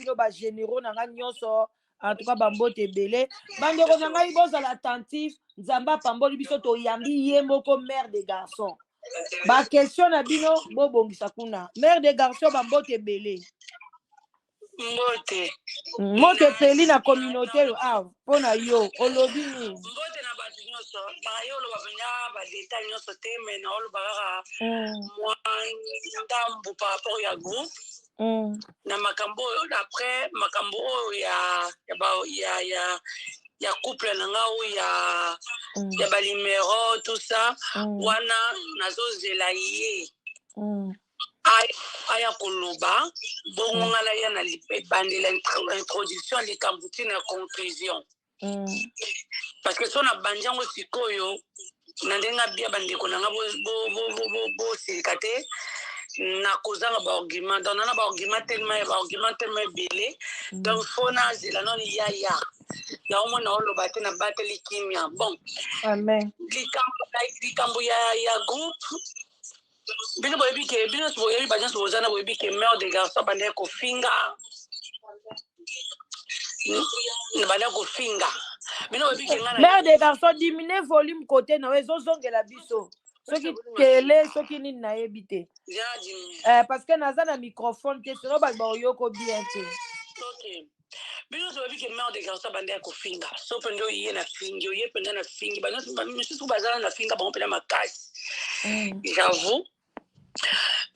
bino ba généraux na nga nyonso en tout cas bambote ebele bandeko na ngai bozala attentif nzambe apamboli biso toyambi ye moko mère de garçon ba question na bino bobongisa kuna mère de garçon bambote ebele mbote epeli na communauté yo awa mpo na yo olobi nini mbote na bato nyonso bayo oloba banya badeta nyonso te me na oloba kaka mwa ndambu par rapport ya groupe na makambo oyo après makambo oyo ya couple na nga oyo ya balimero tout ça wana nazozela ye aya koloba bongo ngala ya na bandela introduction likambo ntina ya conclusion parce que so na banjango sikoyo na ndenge abia bandeko na nga bosirika te na kozanga baargument donc nana baargument tellement ebele donc fo nazela noni yaya na omona oloba te na bateli kimia bon amen likambo ya groupe bino boyebi ke bino boyebi banyanso bozana boyebi ke mère de garçon bandeko kofinga bandeko kofinga bino boyebi ke ngana mère de garçon diminue volume côté na ezozongela biso soki tele soki nini nayebi te parce que naza na microphone te sino bato baoyoko bien te ok bino boyebi ke mère de garçon bandeko kofinga so pende oye na fingi oye pende na fingi misusu bazala na finga bango pende makasi j'avoue.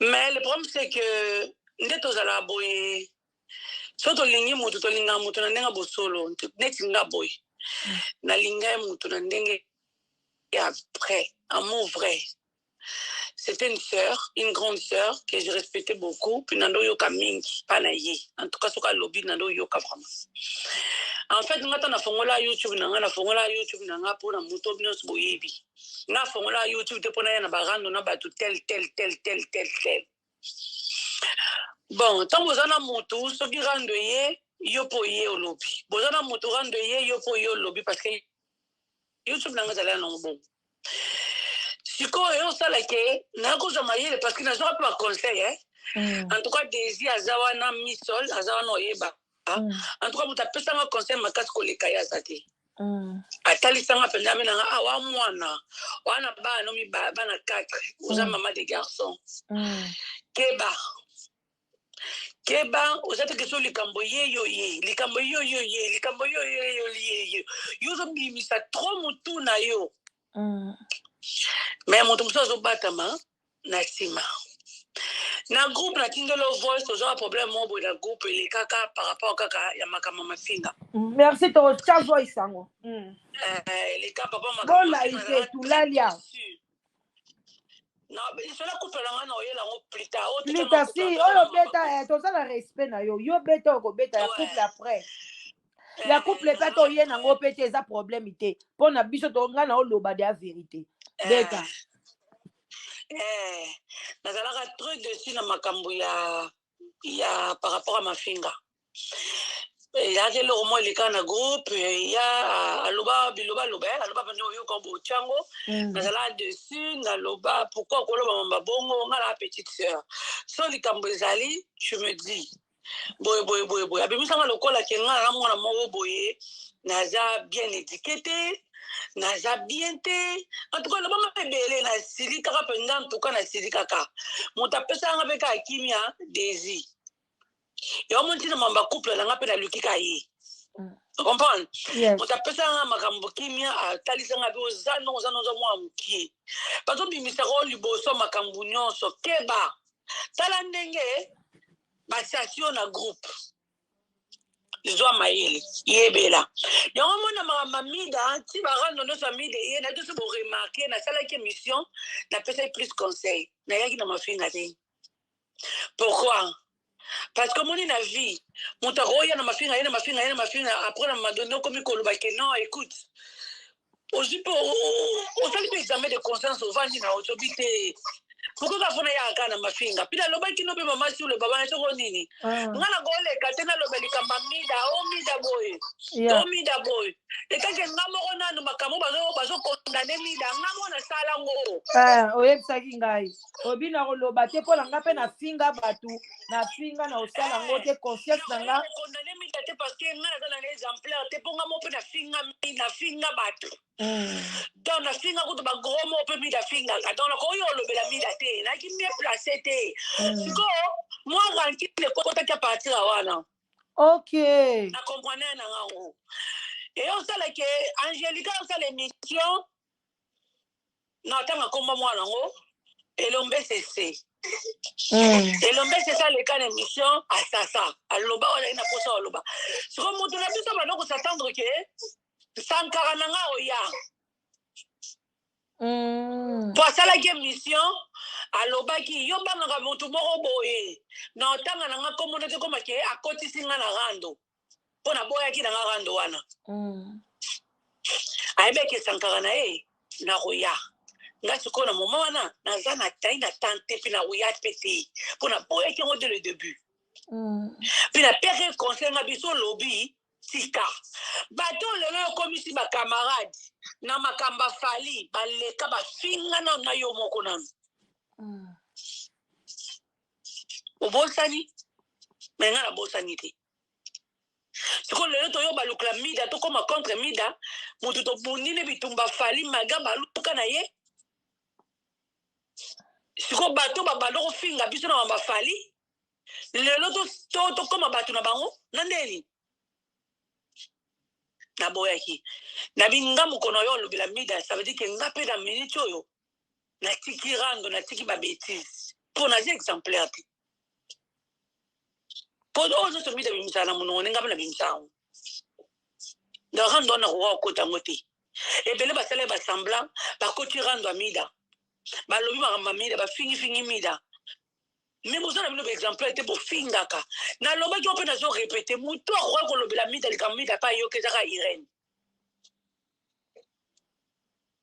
Mais le problème c'est que nde tozala boye so tolingi mutu tolinga mutu na ndenge bosolo neti nga boye nalinga mutu na ndenge après amour vrai. C'était une sœur, une grande sœur que je respectais beaucoup puis nando yoka mingi pa na ye en tout cas soka lobby nando yoka vraiment. En fait ngata na fongola YouTube na nga pour na muto bino boyebi na fongola YouTube te pona na barando na batu tel bon tant bozana mutu soki rando ye yo po ye au lobby bozana mutu rando ye yo po ye au lobby parce que YouTube na nga zala na bon sikoyo sala ke na ko zama yele parce que na zo pas conseil en tout cas Daisy azawana misol azawana oyeba en tout cas muta pesa nga conseil makasi koleka ya zate atalisanga penda mena awa mwana wana bana mi bana 4 oza maman de garçon keba ozate ke so likambo ye yo misa trop mutu na yo mais mutu muso zo batama na sima na groupe na tindelo voice ozo un problème mo na groupe les kaka par rapport kaka ya makama mafinga merci to cha voice sango les kaka papa makama bola ite tulalia non mais cela coupe la na oyela ngo plus tard si oyo beta to ça respect na yo beta ko beta ya couple après ya couple pe to ye na ngo pete za problème ite pona biso to nga na oloba de la vérité beta nazalaka trop dessus na makambo ya par rapport à mafinga ya ke lo mo eleka na groupe ya aloba biloba bando yo ko bochango nazala dessus na loba pourquoi ko loba mamba bongo nga la petite sœur so likambo ezali je me dis boy abimisanga lokola ke nga na mwana moko boye naza bien étiqueté naza bien te en tout cas le moment ebele na sili kaka penga en tout cas na sili kaka moto apesa nga beka kimia Daisy yo monti na mamba couple na nga pe na lukika ye comprendre moto apesa nga makambo kimia atalisa nga be ozano mwa mukie bato bimisako liboso makambo nyonso keba tala ndenge basation na groupe Zwa mayele yebela yango mona mamida ti barando no famille ye na tout bo remarquer na sala ki mission na pesa plus conseil na yaki na mafinga te pourquoi parce que mon na vie mon taro ya na mafinga après na madonné comme koloba ke non écoute aussi pour on fait des examens de conscience au vandi na autobité pourquoi ka fona ya kana mafinga pila loba kino be mama sur le baba so nini ngana gole katena loba likamba mida o mida boy Et tant que ngamo na no makamo bazo condamner mida ngamo na sala ngo. Oyebisaki ngai. Obina koloba te po nga pe na finga batu, na finga na osala ngo te conscience na nga. Condamner mida te parce que nga na un exemplaire te po ngamo pe na finga batu. Donc na finga ko ba gros mo pe mida finga. Donc na ko yo lobela mida te, na ki mieux placé te. Siko moi ranki le kota ka partir wana. OK. Na comprendre na ngo. Et on sait que Angélica on sait l'émission n'entend comme moi nango et l'ombe cessé. Et l'ombe c'est ça le cas d'émission à ça à loba on a une posa au loba. Ce qu'on montre la plus ça va donc s'attendre que Sankara nanga oya. Pour ça la émission à loba qui yo banga montu moko boye. N'entend nanga communauté comme que à côté singa na rando. Pona boya ki nanga rando wana. Aibeke Sankara na na roya. Nga siko na moma wana naza na tai na tante puis na roya peti. Pona boya ki ngo de le début. Puis na pere conseil na biso lobby tika. Bato lelo komisi ba camarade na makamba fali ba leka ba finga na yo moko nanu. Obosani menga na bosani te. C'est qu'on le toyo balukla mida to comme contre mida mutu to bunine bitumba fali maga baluka na ye. C'est qu'on bato ba baloko finga biso na ba fali. Le loto to comme bato na bango nandeli. Na boyaki. Na binga mukono yo lubila mida ça veut dire que ngape na minute yo. Na tiki rando na tiki ba bêtise. Pour na exemplaire. Pour eux autres mida bimisa na muno nga na bimisa. Donc rando na roi kota ngoti. Et bele ba sala ba semblant ba koti rando amida. Ba lobi ba mamida ba fingi mida. Mais vous avez un exemple était pour fingaka. Na loba ki ope na zo répéter muto roi ko lobi la mida le kamida pa yo ke zaka Irene.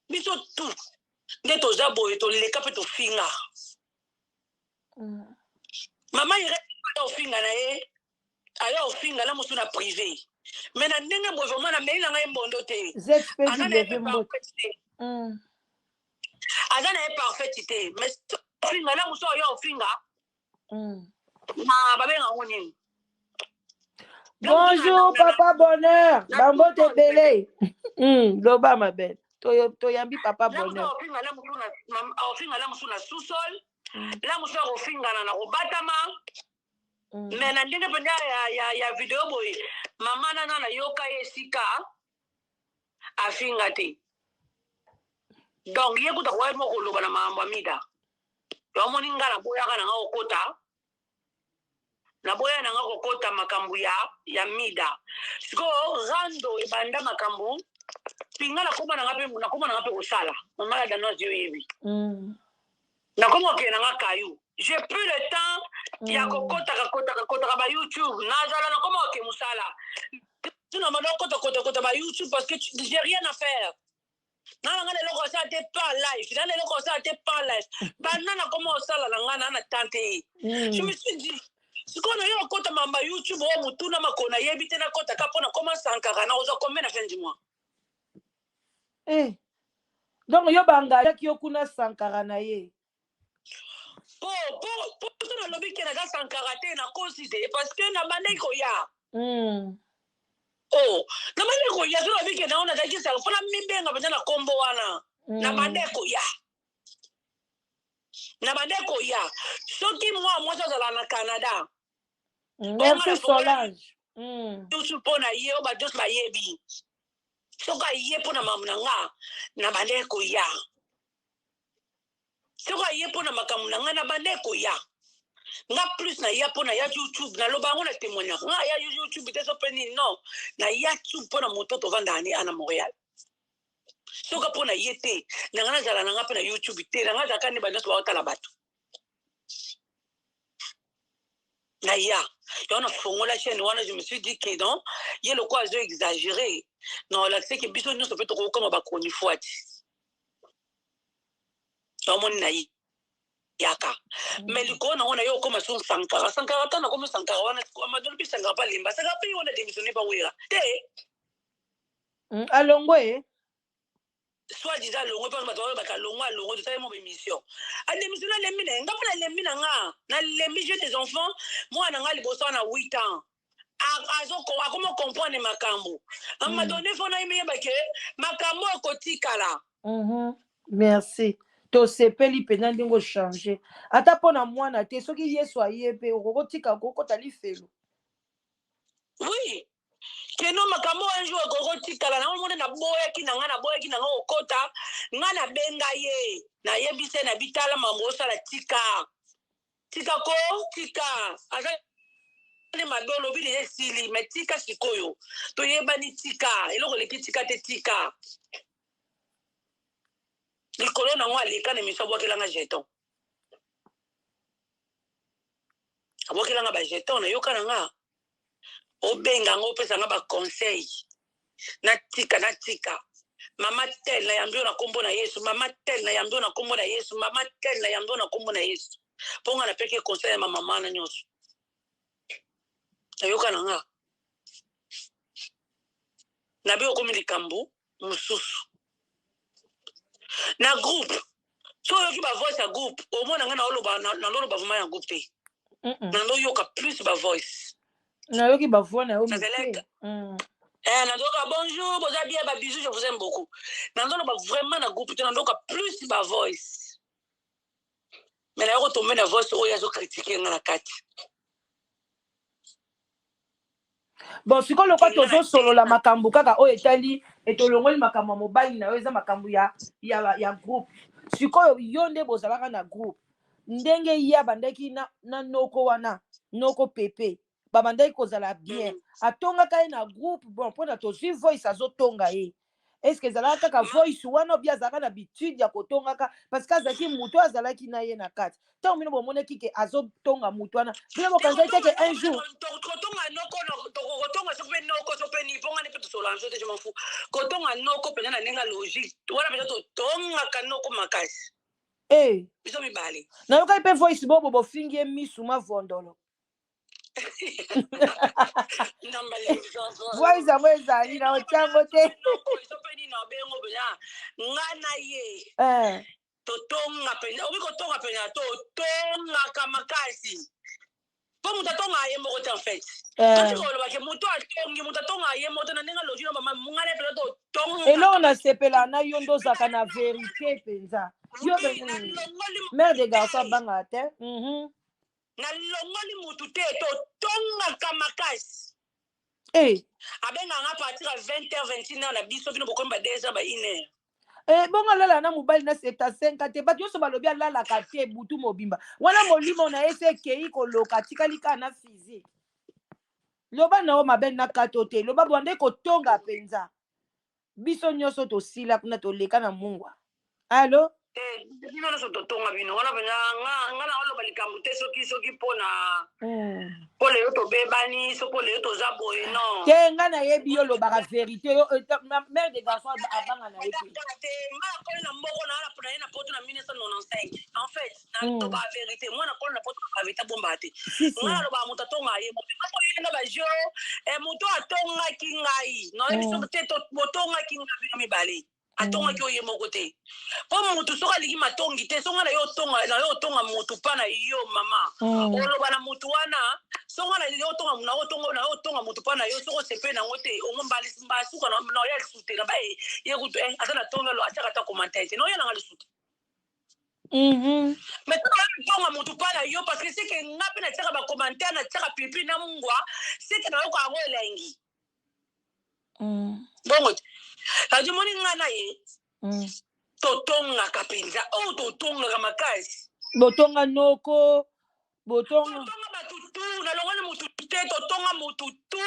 Biso tout. Neto zabo eto le kape to finga. Mama Irene ta finga na ye. Aya ofinga la musu na privé. Mais na ndenge mo vraiment na mail nga mbondo te. Ana est parfaité. Mais ofinga la musu ya ofinga. Na babenga ngoni. Bonjour papa bonheur. Bambo te belé. Loba ma belle. To yambi papa bonheur. Ofinga la musu na sous-sol. La musu ofinga na obatama. Mais na ndenge penda ya vidéo boy mama na yoka esika afinga te donc ye kuta kwa mo koloba na mambo mida yo moni ngala boya kana nga okota na boya na nga kokota makambu ya mida siko rando ebanda makambu pinga na koma na ngape osala mama la dano yo yebi na komo ke na nga kayu. J'ai plus le temps. Il y a kota ba YouTube. Nazala na comment ke musala. Tu n'as pas kota ba YouTube parce que j'ai rien à faire. Nana ngale loko sa te pas live. Nana loko sa te pas live. Banana comment sala na ngana na tante. Je me suis dit siko na yo kota mamba YouTube o mutuna makona yebite na kota kapona comment Sankara na ozo combien na fin du mois. Donc yo banga ki okuna Sankara na ye. Pour le lobby qui a Sankara na considéré parce que na maneko ya. Oh, na maneko ya so lobby qui na ona daki sa fona mimbenga bana na kombo wana. Na maneko ya. Na maneko ya. Soki moi ça dans na Canada. Merci Solange. Tu supona ye o ba dos ba yebi. Soka ye pona mamnanga na maneko ya. C'est quoi y est pour na makamuna ngana bandeko ya nga plus na ya pour na ya YouTube na loba ngona témoignage nga ya YouTube te so peni non na ya YouTube pour na moto to vanda ani ana Montréal soka pour na yete na ngana zala na nga pe na YouTube te na nga zaka ni banda so ba bato na ya on a fongo la chaîne wana je me suis dit que non y a le quoi exagéré non là c'est que biso nous ça peut trop comme ba koni fouati Somon naï yaka mais le qu'on a yo comme son Sankara tana comme Sankara wana ko amadol bi Sankara pa limba Sankara pa yo na démissionné pa wira te Alongo soit disant longo parce que bato baka longo de ça mon émission a démission na lembi na nga na lembi na nga na lembi j'ai des enfants moi na nga liboso na 8 ans comment comprendre makambo à un moment donné faut na yeba ke makambo kotikala. Merci. To sepeli pena ndingo changer ata pona mwana te soki yesu ayepe okotika kokotali felo. Oui. Keno makambo un jour kokotikala na monde na boyaki na nga na boyaki na nga okota nga na benga ye na yebise na bitala mambo sala tika ko tika aza ne mabelo bi de sili mais tika sikoyo to yeba ni tika eloko leki tika te tika likolo na ngwa leka ne miso bwakela nga jeton abwakela nga ba jeton na yoka na nga obenga ngo pesa nga ba conseil na tika mama tel na yambio na kombo na Yesu mama tel na yambio na kombo na Yesu mama tel na yambio na kombo na Yesu ponga na peke conseil ma mama na nyoso ayoka na nga na bio komi likambo mususu na groupe so yoki ba voice a groupe au moins nga na oloba na loloba vraiment ya groupe te na ndo yoka plus ba voice na yoki ba voix na yo Nandoka bonjour, boza bien, ba bisous, je vous aime beaucoup. Nandoka vraiment na groupe, nandoka plus ba voice. Mais là, retomber na voice, oh, yazo critiquer na kati. Bon, siko lokwa tozo solo la makambu kaka o etali etolongoli makambu mobile na yo eza makambu ya groupe. Siko yo nde bozalaka na groupe. Ndenge ya bandaki na noko wana, noko pepe. Babandaki kozala bien atongaka ye na groupe bon mpona tozwi voice azotonga ye eske ezalaka kaka voice wana obi azalaka na habitude ya kotongaka parce que azalaki moto azalaki na ye na kati ntango bino bomonaki ke azotonga moto wana bino bokanzaki teke un jour kotonga noko pena na ndenge logique wana pena totongaka noko makasi biso mibale nayokaki mpe voice bobo bofingi ye misu mavondolo voice yango ezali na otyango te ngana ye totonga pena obi kotonga pena totongaka makasi po moto atonga ye moko te en fait totikolobake moto atongi moto atonga ye moko te na ndenge logi na mama ngana pena totonga eloko nasepela na yo ndo ozalaka na verité mpenza yo mère de garçon abanga te na longoli mutu te totongaka makasi abenganga partir à 20h 21h na biso bino bokomi ba 2h ba 1h bongo alala na mobali na 75 te bato nyonso balobi alalaka te butu mobimba wana molimo na ye se ekei koloka tikali kaka na physique loba na yo mabe na kato te loba bwande kotonga mpenza biso nyonso tosila kuna toleka na mungwa alo bino nyonso totonga bino wana pena nga na oloba likambo te soki mpona mpo leyo tobebani so mpo leyo toza boye non te nga nayebi yo olobaka vérité mère de garçon abanga na ye te nga nakoli na mboko na wana mpona ye na poto na 1995 en fait nalobaka vérité mwa nakoli na poto na vérité abombaka te nga nalobaka moto atonga ye motoyenda bajo moto atongaki ngai noyebiso te botongaki ngai bino mibale atongaki oye moko te mpo motu soki aliki matongi te songa na yo otonga motu mpa na yo mama oloba na motu wana songa na yo otonga motu mpa na yo soki osepe nango te ongo mbasuka na oya lisu te na baye ye kutu aza na tongelo atiaka ata commentaire te naoyelanga lisu te mais tonga motu mpa na yo parce que seke nga mpe natiaka bacommentaire natiaka pipi na mungwa seke nayoka yango elengi bongo te adi moni nga na ye totongaka mpenza oyo totongaka makasi botonga noko botonga batutu nalongoli mutu te totonga mutu tu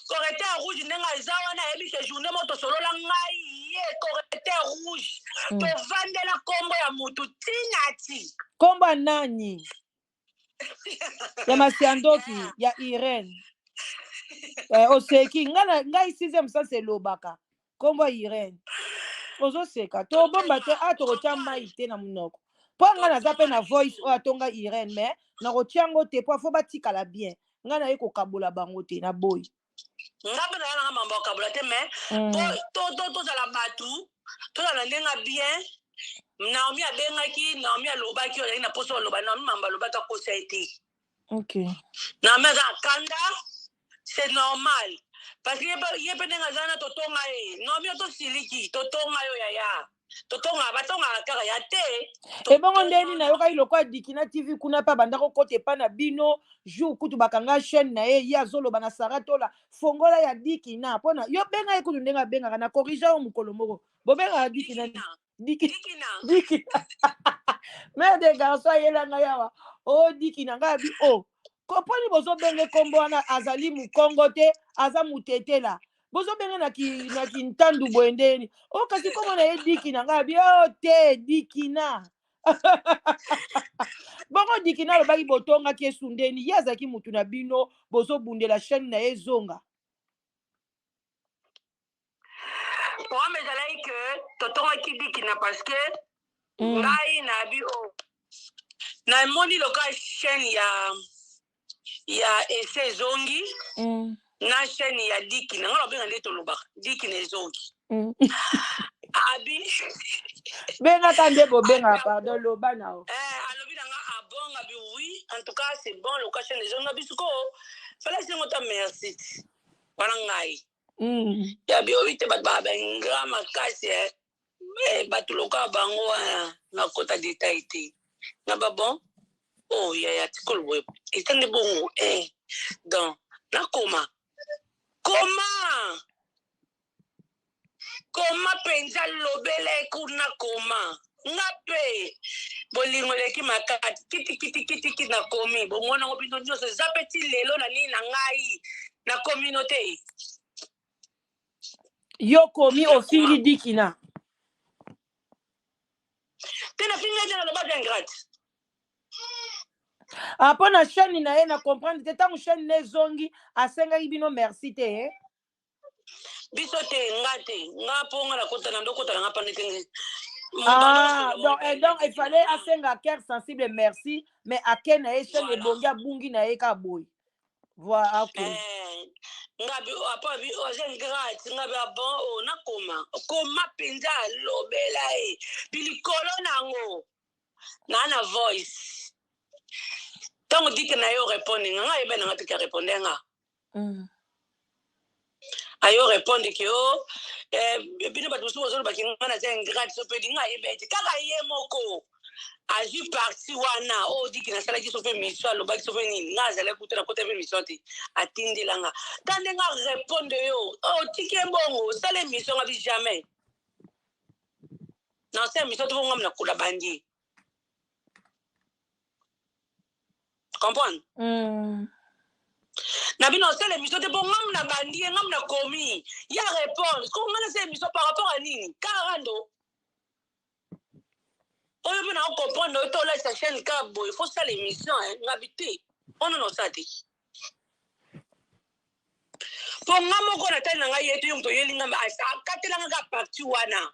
correcteur rouge ndenge aza wana ayebi ke journée mo tosolola ngai ye correcteur rouge tovandela kombo ya mutu tinati kombo nani ya masiandoki ya Irene oseki ngai 6e sens elobaka kombo Irene ozoseka tobomba te tokotya mai te na monoko mpo ngai naza mpe na voice oyo atonga Irene mais nakotya yango te po afo batikala bien ngai naye kokabola bango te na boyi Ngabe na nga mambo kabula te mais to la batu to la ndenga bien Naomi abengaki Naomi alobaki oyo na poso aloba Naomi mamba alobaka kosa ete OK Naomi aza kanda c'est normal parce que yebe nenga zana totonga Naomi to siliki totonga yo yaya totonga batonga kaka ya te et bongo ndeni na yoka iloko Dikina TV kuna pa bandako kote pa na bino jour kutu bakanga chaîne na ye ya zoloba na Saratola fongola ya Dikina pona yo benga ekutu ndenga benga na corrige o mukolo moko bobenga Dikina mère de garçon yelanga yawa o Dikina ngabi o koponi bozo benge kombo wana azali mukongo te aza mutetela bozo benge na kintandu boendeni o kasi kombo na ye Dikina ngabi o te Dikina bongo Dikina lobaki botonga ki esundeni ye azalaki mutu na bino bozo bundela chaîne na ye zonga Moi, mais que totonga ki Dikina parce que ngai na bi o na moni loka chaîne ya ese zongi na chaîne ya Dikina ngalo benga ndeto loba Dikina ezongi abi benga kande bo benga pardon loba na o alobi nanga abonga bi oui en tout cas c'est bon loka chaîne ezongi bisuko fallait se ngota merci wana ngai ya bi o ite bat ba benga makasi batu loka bango na kota détail te na ba bon oh ya tikol web itande bongo donc na comment penza lobele kuna koma ngape bolingo leki makati kiti na komi bomona ngobino nyose zapeti lelo na nini na ngai na communauté yo komi ofingi Dikina tena finga jana loba d'ingrat apo na chaîne na ye na comprendre te tango chaîne ne zongi asengaki bino merci te biso te nga po nga na kota na ndokota na ngapa nitenge donc il fallait asenga cœur sensible merci mais ake na ye chaîne ebongi abungi na ye ka boy voilà OK ngabi apa bi ozengrat ngabi bon na koma penza lobela bilikolo nango na voice tango Dikina yo répondre nga yebe na ngati ka répondre nga ayo répondre que bino batu so zo bakinga na zengrat so pe dinga yebe kaka ye moko aju parti wana o Dikina sala ki so pe mission lo ba ki so pe ni nga zala kuta na kota pe mission ti atindi langa tande nga répondre yo o tike bongo sala mission abi jamais na sa mission to ngam na kula bandi comprendre na bino sala mission te bon ngam na bandi ngam na komi ya répondre ko ngana sa mission par rapport à nini karando oyo bina comprendre to la sa chaîne ka boy faut ça l'émission ngabité on non ça te pour ngamo ko na tana nga yetu yumto yelinga ba akatela nga parti wana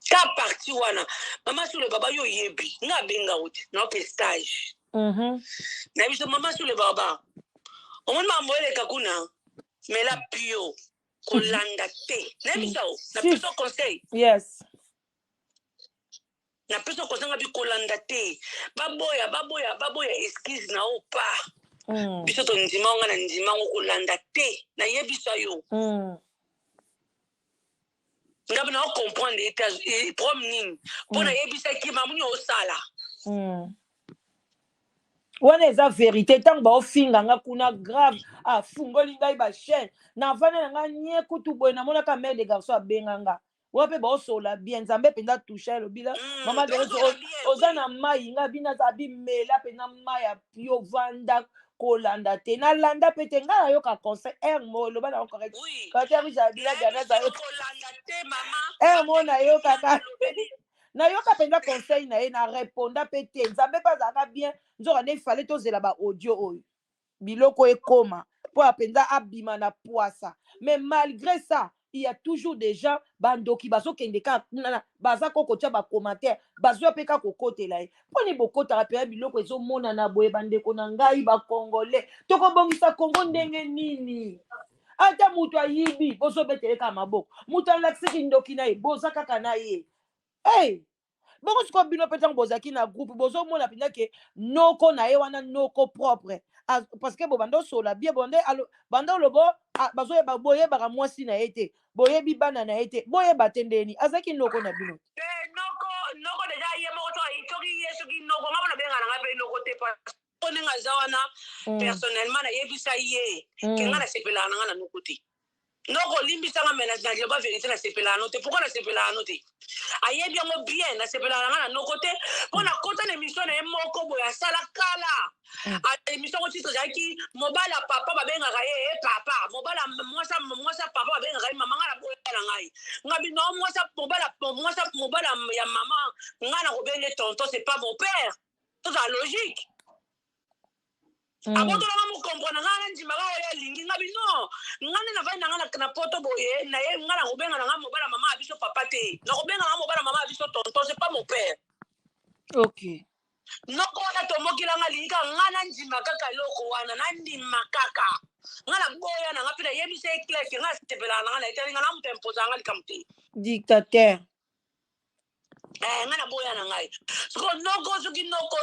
ka parti wana mama sule baba yo yebi nga benga uti na ke stage na biso mama sule baba on m'a moele kakuna mais la pio kolanda te na biso na biso conseil yes na peso kozanga bi kolanda te baboya excuse na opa biso to ndima nga na ndima ngo kolanda te na yebisa yo ngabe na comprendre et promenine pour na yebisa ki mamuni osala wana eza vérité ntango baofinga nga kuna grave afungoli ngai bachaîne na vana na nga nye kutu boye namonaka mère de garçon abenga nga wa mpe baosola bien nzambe mpenza toucha elobila mama derese oza na mai nga bina aza bimela mpenza mai ya pio vanda kolanda te nalanda mpe te ngai nayoka conseil mo eloba na correct katerisabila janaza mo nayokaka nayoka mpenza conseil na ye na réponda mpe te nzambe mpe azalaka bien nzoka nde ifale tozela baaudio oyo biloko ekoma mpo apenza abima na poasa mais malgré ça il y a toujours des gens bandoki bazo kendeka baza kokotia ba commentaire bazo peka kokotela ye poni bokota rapela biloko ezomona na boye bandeko na ngai ba congolais tokobongisa Congo ndenge nini ata mutu ayibi bozobeteleka maboko mutu alakisiki ndoki na ye boza kaka na ye hey bongo sikoyo bino mpe ntango bozalaki na groupe bozomona mpenza ke noko na ye wana noko propre parce que bo banda osola bie banda olobo bazoyeba boyebaka mwasi na ye te boyebi bana na ye te boyeba te ndeni azalaki noko na bino noko deja ye moko soki ye soki noko nga bona bengana nga mpe noko te pone nga aza wana personnellement nayebisa ye ke nga nasepelaka na nga na noko te noko limbisanga me na liloba vérité nasepelaka no te pourkoi nasepelaka no te ayebi yango bien nasepelaka na nga na noko te mpo na kota na émission na ye moko boye asala kala émission ngo titre ezalaki mobala papa babengaka ye papa mobala mwasa papa babengaka ye mama nga na boya na ngai nga bino mobala ya mama nga na kobenge tonton c'est pas mon père tozala logique abotolanga mokomprendre nga na ndimaka oyo alingi nga bino nga nde navai na nga na poto boye na ye nga na kobenga na nga mobala mama ya biso papa te na kobenga na nga mobala mama ya biso tonton c'est pas mon père ok noko wana tomokilanga lingika nga na ndima kaka eloko wana na ndima kaka nga na boya na nga mpe nayebisa ekleke nga nasepelaka na nga na etali nga na moto impozaka nga likambo te dictateur nga na boya na ngai soko noko soki noko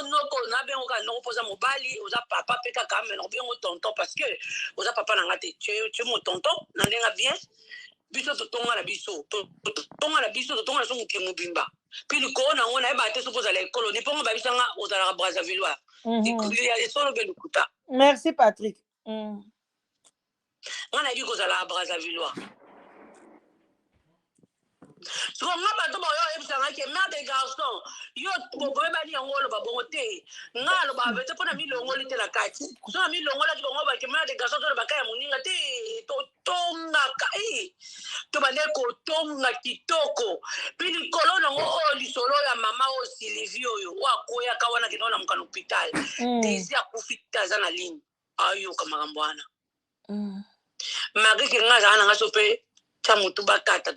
nabengo kaka noko mpoza mobali oza papa mpe kaka me nakobengo tonton parce que oza papa na nga te tu mo tonton na ndenga bien biso totonga na biso totonga na so moke mobimba mpe likolo nango nayebaka te soki ozala ekoloni mpongo babisanga ozalaka brazzaville esolo mpe lokuta merci Patrick nga nayebi kozalaka brazzaville soko nga bato baoyo oyebisanga ke mare de garçon yo boyebani yango oloba bongo te nga aloba bete mpo na milongoli te na kati so na milongolaki bongo bake mare de garçon tolobaka ya moninga te totongaka tobande kotonga kitoko mpe likolo nango oyo lisolo ya mama oyo Sylvie oyo oyo akoyaka wana kenda na mokano hôpital desi akufi te aza na ligne ayoka makambo wana marike nga azala na nga so mpe tya motu bakata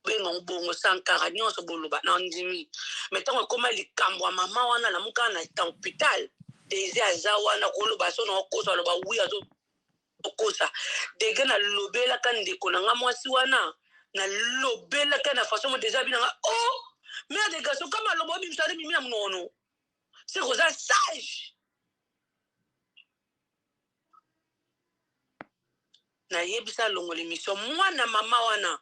benga ubongo sankara nyonso boloba na ndimi me ntango ekoma likambo ya mama wana namuka na hôpital desi aza wana koloba so na okosa aloba wi azokosa dege nalobelaka ndeko na nga mwasi wana nalobelaka na façon mo deja binanga mère de garçon kama aloba obimisa mimi na munono c'est koza sage nayebisa longola émission mwana mama wana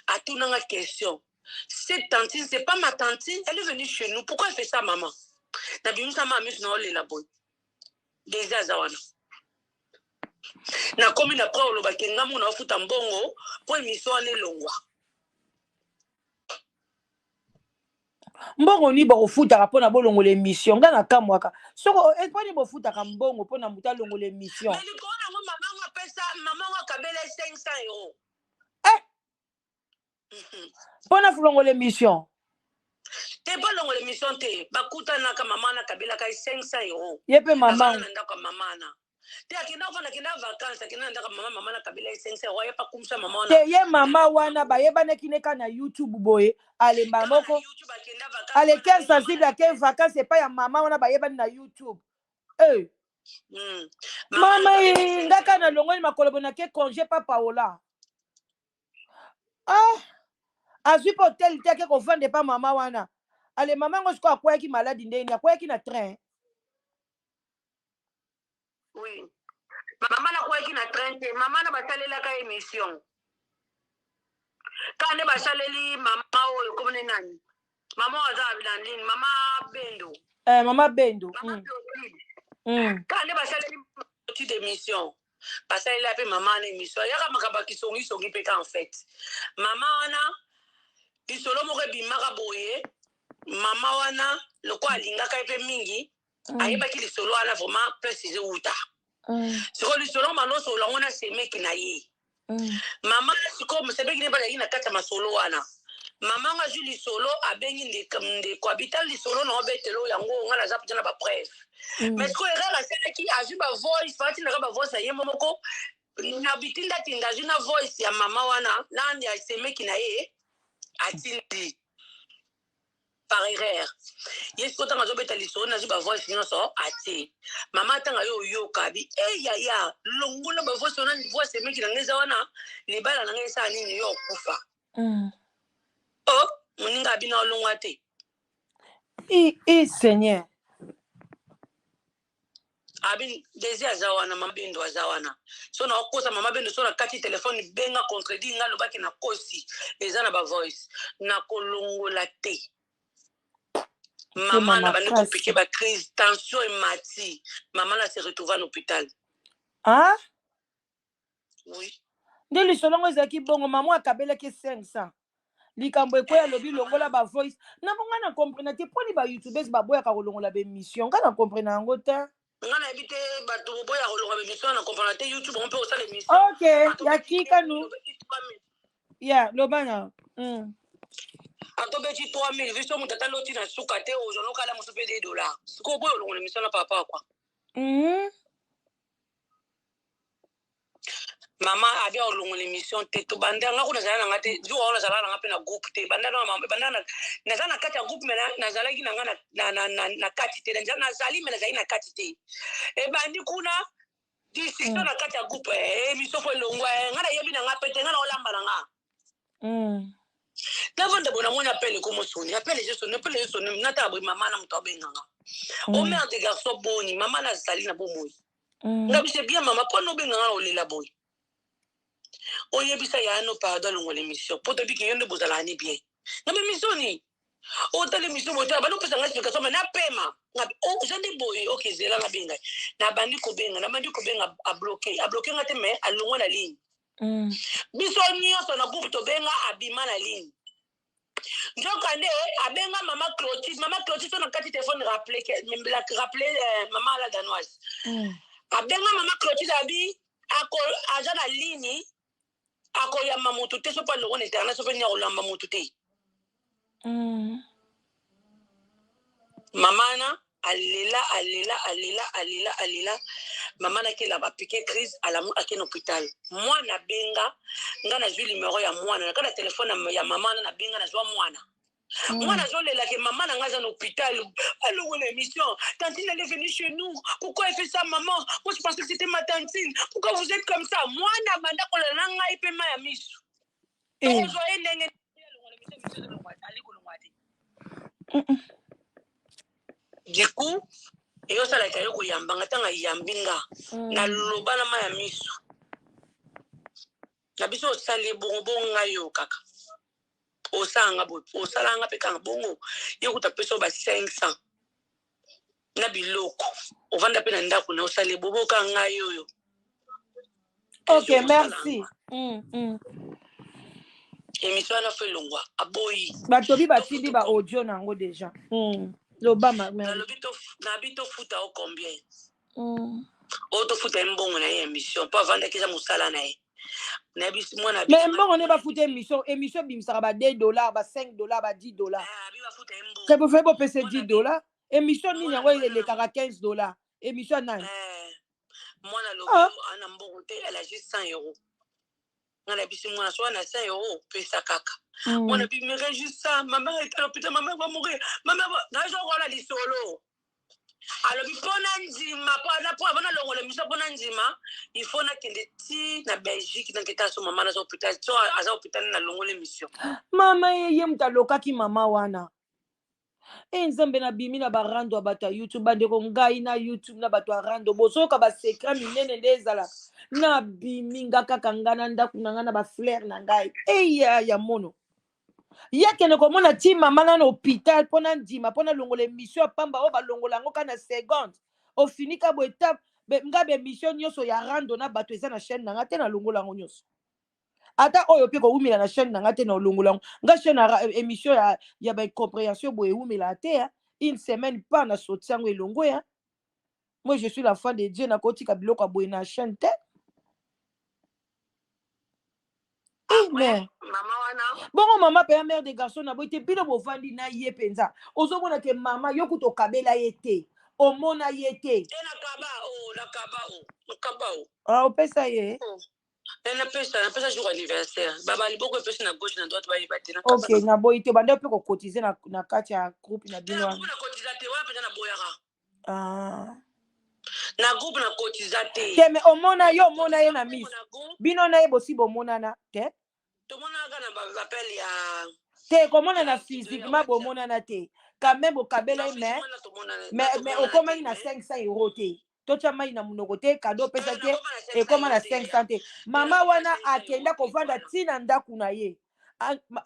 atunanga question cette tantine c'est pas ma tantine elle est venue chez nous pourquoi elle fait ça maman na bimisa mama misu na olela boy déjà aza wana na komi na kwa oloba kenga muna ofuta mbongo po émission wana elongwa mbongo ni bokofutaka mpona bolongola émission nga na kamwaka soko eponi bofutaka mbongo mpona moto alongola émission mais likolo nango mamango apesa mamango akabela 500 euros mpona fulongola émission te balongola émission te bakutanaka mama na kabelaka 500 euros ye mpe mama na ndako ya mama na te akenda ofanda akenda vacances akenda na ndako ya mama na kabela 500 euros ayepa kumisa mama wana te ye mama wana bayebanaki neka na YouTube boye alemba moko aleke sensible ake vacances epai ya mama wana bayebani na YouTube mama ngaka na longoli makolobo nake congé pa paola azwi mpe hotel te ake kovande pa mama wana ale mama yango sikoyo akweyaki maladi ndeni akweyaki na train oui mama nakweyaki na train te mama na basalelaka émission kande basaleli mama oyo komone nani mama oyo aza na ligne mama bendo mama bendo kande basaleli petit d'émission basalela mpe mama na émission yaka makambo ya kisongisongi mpe ka en fait mama wana lisolo moko ebimaka boye mama wana loko alingaka ye mpe mingi ayebaki lisolo wana vraiment place ezewuta sikoyo lisolo manosola ngo na semeki na ye mama sikoyo mosemeki ne bazalaki na kati ya masolo wana mama ngo azwi lisolo abengi ndeko abita lisolo na obetelo yango nga naza mpenza na bapreuve mais sikoyo erreur asalaki azwi bavoice fatinaka bavoice na ye moko na bitinda tinda jina voice ya mama wana nandi asemeki na ye atindi par erreur yes ko tanga zobeta lisoro na ziba voice nyonso ati mama tanga yo yoka bi ya longola ba voice na voice emeki na ngeza wana libala na ngeza nini yo kufa oh muninga bina olongwa te Seigneur abin desi azawana mabendo azawana so na okosa mama bendo so na kati telefone benga contredit nga lobaki na kosi eza na ba voice na kolongola te mama na bandi kopike ba crise tension emati mama na se retrouva à l'hôpital oui nde lisolongo ezalaki bongo mama akabelaki 500 likambo ekoya lobi longola ba voice na bonga na comprendre te poni ba youtubers baboyaka kolongola ba émission nga na comprendre yango te nga na yebi te bato boya kolongola ba émission na comprendre te YouTube on peut osala émission ok ya kika nu ya lobana atobeti 3000 viso moto ataloti na suka te ozonokala mosu mpe $2 sikoyo boya olongola émission na papa kwa mama abi olongola émission te to bandanga kuna zala nanga te jo ona zala nanga pe na groupe te bandana mama bandana naza na kati ya groupe mena nazalaki nanga na kati te nazali mena zali na kati te e bandi kuna discussion na kati ya groupe émission po longwa nga na yebi nanga pe te nga na olamba nanga davanda bona mona appelle comme soni appelle je soni nata boy mama na mto abenganga o mère de garçon boni mama na zali na bomoyi ngabise bien mama po no benganga olela boy oyebisa ya no pardon longo l'émission pour te dire que yende bozala ni bien na émission ni o tele émission mo ta ba no pesa nga explication na pema ngabi o jande boy okay zela na benga na bandi ko benga a bloquer nga te mais a longo na ligne biso nyonso na groupe to benga abima na ligne njokande abenga mama Clotilde na kati téléphone rappeler maman la danoise abenga mama Clotilde abi ako aja na ligne ako ya mamutu te so pa longo na internet so pe ni olamba mutu te mama na alela mama na kila ba piqué crise à la akena hôpital mwana benga nga na zwi numéro ya mwana na kana téléphone ya mama na benga na zwa mwana zo lela ke mama na ngaza na hôpital alors une émission tantine elle est venue chez nous pourquoi elle fait ça maman moi je pensais que c'était ma tantine pourquoi vous êtes comme ça mwana manda ko la nga ipe ma ya misu zo endenge du coup yo sala kayo ko yambanga tanga yambinga na lobana ma ya misu na biso sali bongo ngayo kaka osanga bo osalanga pe kanga bongo yo kutapeso ba 500 na biloko ovanda pe na ndako na osali bobo kanga yo ok merci émission na fe longwa aboyi batobi batindi ba audio nango déjà lobama na lobito futa o combien auto futa mbongo na émission pas vendre kisa musala na ye na bisi mwana mais mbongo ne ba futa émission bimisaka ba $2 ba $5 ba $10 abi ba futa mbongo ke bofai bo pese $10 émission nini yango elekaka $15 émission nani mwana lobi ana mbongo te elle a juste 100 €. Ngana bisi mwana so na 100 € pesa kaka mwana bi me juste ça maman est à l'hôpital maman va mourir maman na jo kola lisolo alors bi pona nzima pona po bana longo le miso pona nzima il faut na kende ti na Belgique na kita so maman na hôpital so aza hôpital na longo le mission mama ye mutaloka ki mama wana nzambe na bimi na barando ya bato ya YouTube bandeko ngai na YouTube na bato ya rando bozoka basekret minene nde ezalaka na bimi nga kaka nga na ndako na nga na baflere na ngai ya mono yakende komona ti mama na hôpital mpona ndima mpona longola émission ya pamba oyo balongola yango ka na seconde ofinika bo étape nga bémission nyonso ya rando na bato eza na chaîne na nga te na longola yango nyonso ata oyo mpe kowumela na chaîne na nga te na olongola yango nga chaîne émission ya bacompréhension boye ewumela te une semaine pa na soti yango elongo ya moi je suis la fin de Dieu nakotika biloko ya boye na chaîne te mais mama wana bongo mama pe ya mère de garçon na boye te bino bovandi na ye mpenza ozomona ke mama yo kuta okabela ye te omona ye te opesa ye napesa jour anniversaire babali boko epesi na gauche na droite bayeba te ok naboyi te bande mpe kokotize na kati ya groupe na bino wana nakotiza te wana mpenza naboyaka na groupe nakotiza te te me omona ye na miso bino na ye bosi bomonana te tomonaka na bapele ya te komonana physiquement bomonana te quand même okabela ye mais okomaki na 500 € te totya mai na monoko te kado opesa te ekoma na 500 te mama wana akenda kovanda ntina ndako na ye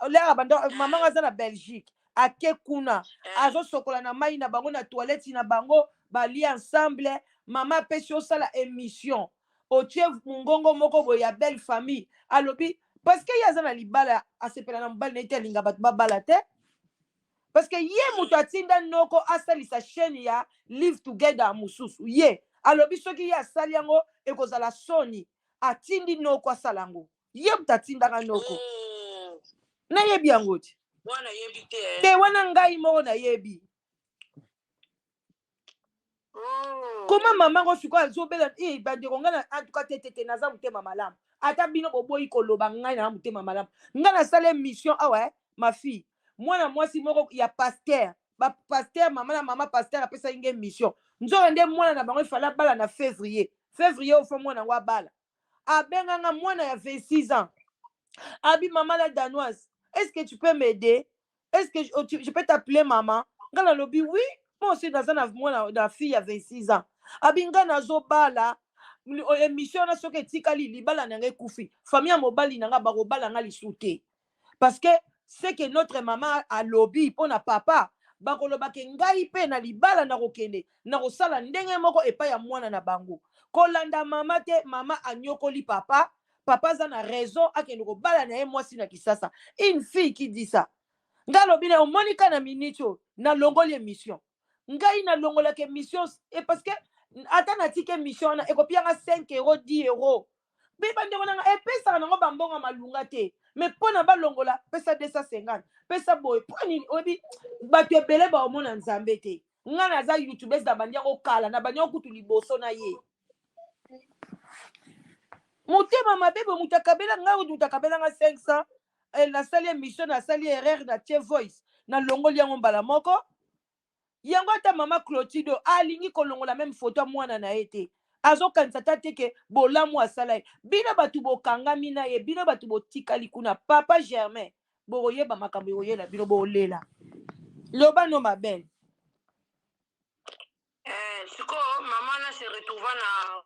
lera mama ngo aza na Belgique ake kuna azosokola na mai na bango na toilette na bango bali ensemble mama apesi osala émission otie mongongo moko boye ya belle famille alobi parce que ye aza na libala asepela na mobali na ye te alinga bato babala te parce que ye moto atinda noko asalisa chaîne ya live together mosusu ye alobi soki ye asali yango ekozala soni atindi noko asala yango ye moto atindaka noko nayebi yango te wana ngai moko nayebi koma mama ngo sikoyo azobela bandeko ngai antuka te naza motema malamu ata bino boboyi koloba ngai na motema malamu ngai nasala émission awa ma fille mwana mwasi moko ya paster bapaster mama na mama paster apesa inge émission nzoka nde mwana na bango efala bala na février ofo mwana yango abala abenganga mwana ya 26 ans abi mama la danoise est-ce que tu peux m'aider est-ce que je peux t'appeler maman ngai nalobi oui moi aussi naza na mwana na fille ya 26 ans abi ngai nazobala émission na soki etikali libala na ngai ekufi famille ya mobali na ngai bakobala nga lisu te parce que c'est que notre maman alobi mpona papa bakolobake ngai mpe na libala na kokende na kosala ndenge moko epai ya mwana na bango kolanda mama te mama anyokoli papa aza na raison akende kobala na ye mwasi na kisasa une fille qui dit ça ngai alobi na omoni ka na minute oyo nalongoli émission ngai nalongolaka émission parce que ata natiki émission wana ekopianga 5 € 10 € bibandeko nanga epesaka nango bambongo malunga te mais mpona balongola pesa 250 pesa boye mponi oyebi bato ebele baomona nzambe te ngai naza youtube na bandi yango kala na bandi yango kutu liboso na ye motema mabe boye moto akabela ngai moto akabelanga 500 nasali émission nasali erreur na tie voice nalongoli yango mbala moko yango ata mama Clotilde alingi kolongola même photo ya mwana na ye te azokanisa ta te ke bolamu asala ye bino bato bokangami na ye bino bato botikali kuna papa Germain bokoyeba makambo ekoyela bino bolela loba no mabele sikoyo mama na se retrouva na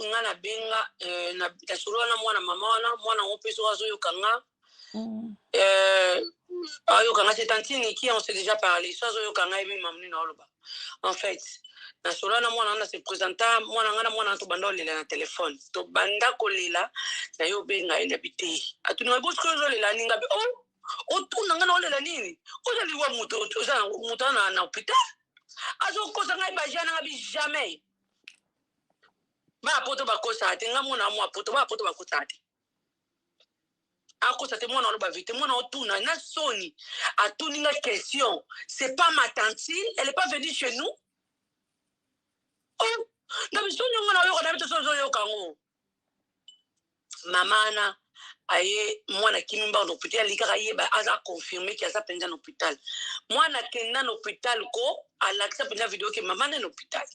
nga na benga na solo wana mwana mama wana mwana ngo mpe soki azoyoka nga ayokanga c'est tantine qui on s'est déjà parlé so azoyoka nga ebi mamuni na oloba en fait na solo wana mwana wana se présenta mwana nga na mwana tobanda olela na telefone tobanda kolela na yo obenga ye nabi te atuninga bosiko ozolela ninga bi otuna nga na olela nini ozaliwa moto na hôpital azokosa ngai baja nanga bi jamais baapoto bakosa te nga mwana mwa poto baapoto bakosa te akosa te mwana oloba vite mwana otuna na soni atuninga question c'est pas ma tante elle est pas venue chez nous na bisoni ngo na yoka na bito sozo yoka ngo mamana aye mwana kimimba na hôpital likaka yeba aza confirmer ki aza penza na hôpital mwana kenda na hôpital ko alakisa penza video ke mama na hôpital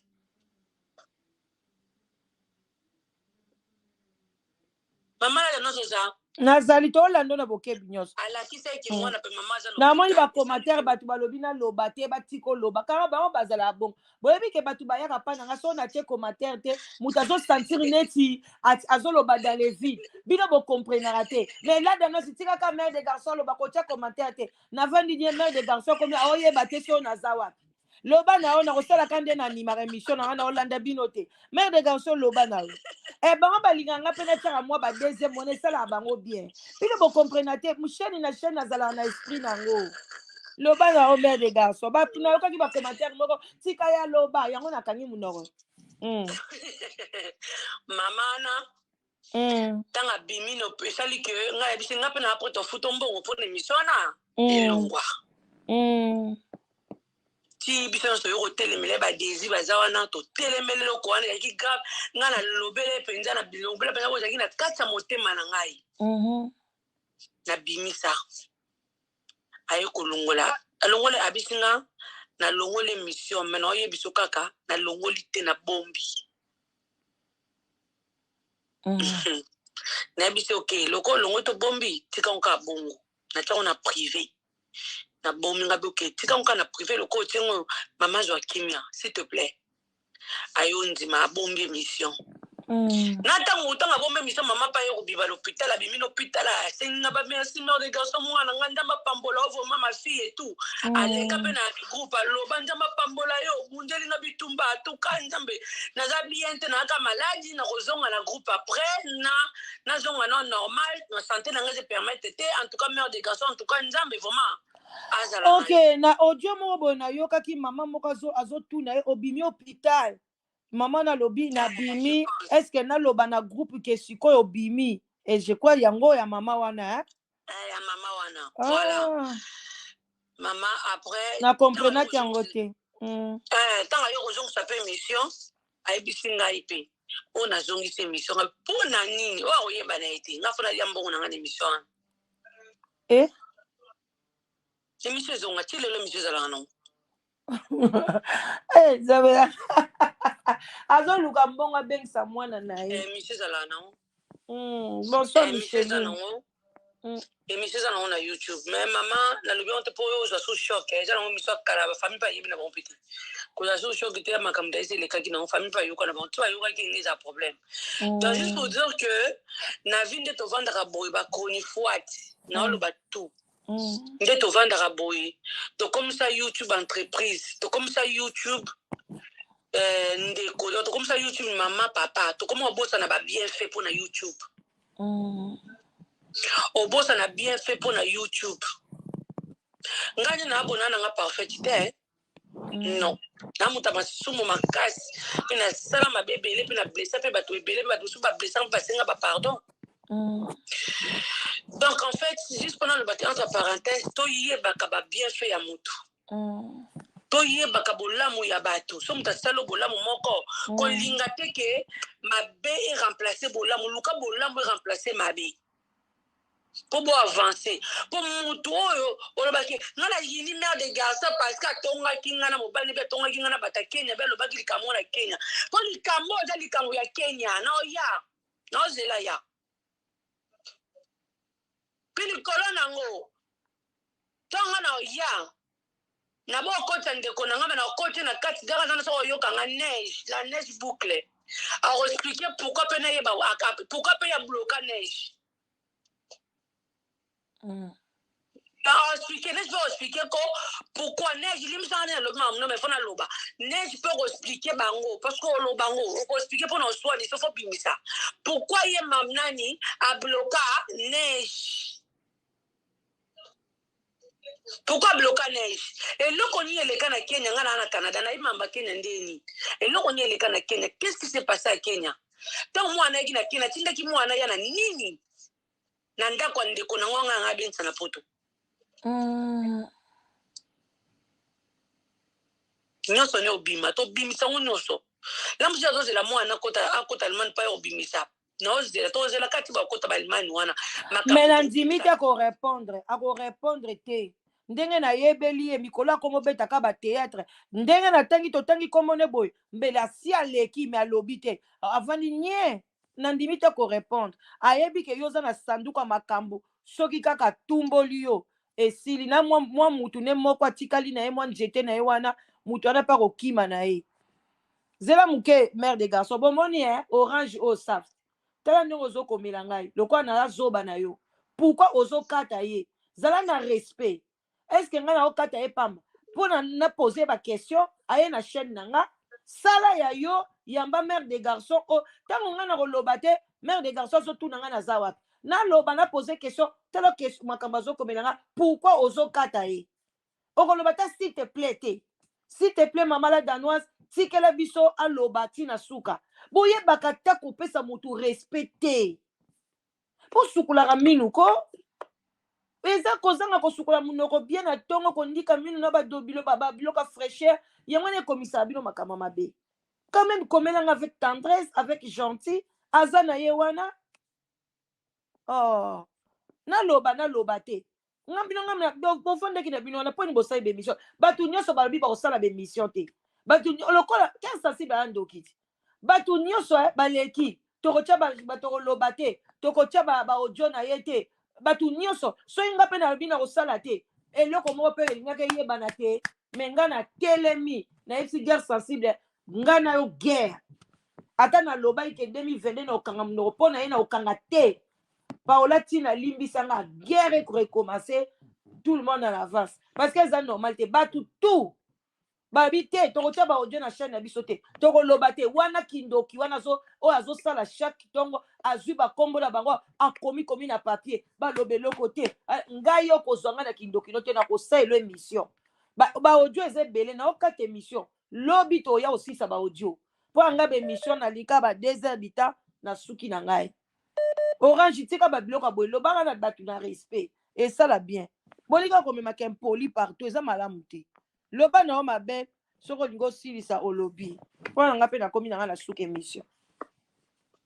mama la nozo za nazali tolando na bokebi nyonso alakisa eke mwana pe mama za namoni bacommentaire bato balobi na loba te batiko loba kaka bango bazala bongo boyebi ke bato bayaka mpa nanga so natie commentaire te moto azosentir neti azoloba dans les vides bino bocomprenaka te mais là danosi tikaka mare de garçon aloba kotia commentaire te navandi nie mare de garçon komi aoyeba te so naza wapi loba na yo nakosalaka nde na animaka émission nanga na olanda bino te mare de garçon loba na yo bango balinganga mpe natiaka mwa badeuxième mona esalaka bango bien bino bokomprena te chaîne na chaîne azalaka na esprit nango loba na yo mare de garçon nayokaki bacommentaire moko tika ya loba yango nakangi monoko mamana tanga bimino esali ke ngai yebisi nga mpe na apres tofuta mbongo mpona émission wana elongwa ti biso nyonso yo kotelemele badésir baza wana totelemele eloko wana ezalaki grave ngai nalobele mpenza na bilobele mpenza oyo ezalaki na kati ya motema na ngai nabimisa aye kolongola alongole abisi nga nalongoli émission me na oyebi biso kaka nalongoli te na bombi nayebi se ok loko olongoli to bombi tika nka bongo natiango na privé na bombi nga bi ok tika nka na privé loko otiango mama Joakimia s'il te plaît ayo ndima abombi émission natango utanga bombe émission mama pa yo kobiba l'hôpital abimi l'hôpital asenga ba merci mère de garçon mwana nga ndamba pambola ovo mama fille et tout aleka pe na groupe aloba ndamba pambola yo mundeli nga bitumba atuka ndambe naza bien te na ka maladie na kozonga na groupe après na zonga na normal na santé na nga se permettre te en tout cas mère de garçon en tout cas ndambe vraiment ok na audio moko boye nayokaki mama moko azotuna ye obimi hôpital mama nalobi na bimi est-ce que naloba na groupe ke sikoyo obimi et je crois yango ya mama wana ya mama wana voilà mama après na comprenaki yango te ntango yo kozongisa mpe émission ayebisi ngai mpe oyo nazongisa émission mpo na nini oyo akoyeba na ye te nga fona lia mbongo na nga na émission wana émission ezonga ti lelo émission ezalaka nango zabela azoluka mbongo abengisa mwana na ye émission ezalaka nango bonsoir Micheline émission eza nango na YouTube mais mama nalobi yango te mpo oyo ozwa so choc eza nango miso akala bafamille mpe ayebi na bango mpe te kozwa so choc te ya makambo ta esi elekaki nango famille mpe ayoka na bango ti bayokaki nge eza problème donc juste pour dire que na vie nde tovandaka boye bachronifoite na oloba tout nde tovandaka boye tokomisa YouTube entreprise tokomisa YouTube ndeko tokomisa YouTube mama papa tokoma obosana babienfait mpo na YouTube obosana bienfait mpo na YouTube ngai na abona nanga parfait te non namuta masumu makasi mpe nasala mabe ebele mpe na blessa mpe bato ebele mpe bato mosusu bablessa mpe basenga bapardon donc en fait juste pendant le bâti entre parenthèses toyebaka babienfait ya motu toyebaka bolamu ya bato so moto asala bolamu moko kolinga te ke mabe eremplace bolamu luka bolamu eremplace mabe po bo avancer po mutu oyo olobaki nga na yini mère de garçon parce que atongaki nga na mobali mpe atongaki nga na bata Kenya mpe alobaki likambo na Kenya po likambo eza likambo ya Kenya naoya naozela ya mpe likolo nango ntonga na oya na bokota ndeko na nga na okoti na kati daka zana so oyoka nga neige la neige boucle akoexpliquer pourquoi mpe nayeba pourquoi mpe ya bloka neige expliquer neige peut expliquer ko pourquoi neige limsanga na lobi mamuno mais fona loba neige peut expliquer bango parce que oloba bango oko expliquer pour oswani so fo bimisa pourquoi ye mamnani a bloqué neige pourquoi bloquer neige eloko ni eleka na Kenya nga na Canada na imamba Kenya ndeni eloko ni eleka na Kenya qu'est-ce qui s'est passé à Kenya tant mwana yaki na Kenya tindaki mwana ya na nini na ndako ndeko na ngonga nga bensa na poto nyonso ne obima to bimisa nyonso la mujia zo la mwana akota alman pa obimisa no zela to zela kati ba kota ba alman wana mais na ndimite ako répondre te ndenge na yebeli ye mikolo akomo betaka ba théâtre ndenge na tangi to tangi komone boy mbele asi aleki me alobi te avandi nye na ndimi te ko répondre ayebi ke yoza na sanduku ya makambo soki kaka tumboli yo esili na mwa mutu ne moko atikali na ye mwa njete na ye wana mutu wana pa kokima na ye zela muke mère de garçon bomoni orange o saft tala ndenge ozokomela ngai lokola na zoba na yo pourquoi ozokata ye zala na respect est-ce que ngai naokata ye pamba mpo na pose ba question aye na chaîne na nga sala ya yo yamba mère de garçon ntango ngai na koloba te mère de garçon azotuna ngai naza wapi naloba na pose question tala makambo azokomela nga pourquoi ozokata ye okoloba ta s'il te plaît te s'il te plaît mama la danoise tikela biso aloba tina suka boyebaka ta kopesa motu respect te mpo sukulaka minu ko eza kozanga kosukola munoko bien na tongo kondika mino na badobilo biloka fraîcheur yango ne komisa bino makama mabe quand même komelanga avec tendresse avec gentil aza na ye wana oh naloba te ngambino bofondeki na bino wana mponi bosali bémission bato nyonso balobi bakosala bémission te bato lokola kesasi bayandoki te bato nyonso baleki tokotia tokoloba te tokotia baaudio na ye te bato nyonso soki nga mpe nalobi na kosala te eloko moko mpe elingaka eyebana te me nga na telemi nayebisi guerre sensible nga na yo guerre ata nalobaki ke 2022 na okanga monoko mpo na ye na okanga te Paola Tina limbisanga guerre recommencer tout le monde en avance parce que c'est normal te batu tout babi te tokotia ba audio na chaîne na biso te tokoloba te wana kindoki wana o azo sala chaque tongo azwi ba kombo na bango akomi na papier balobeloko te ngai yo kozwanga na kindoki no te na kosala émission ba audio eza ebele na okata émission lobi toya osisa ba audio po anga ba émission na lika ba 2 heures bita na suki na ngai Orange tika babiloko boye lobanga na bato na respect esala bien bolika komemaka impoli partout eza malamu te loba na yo mabe soko olingi osilisa olobi mpona nga mpe nakomi na nga na suka émission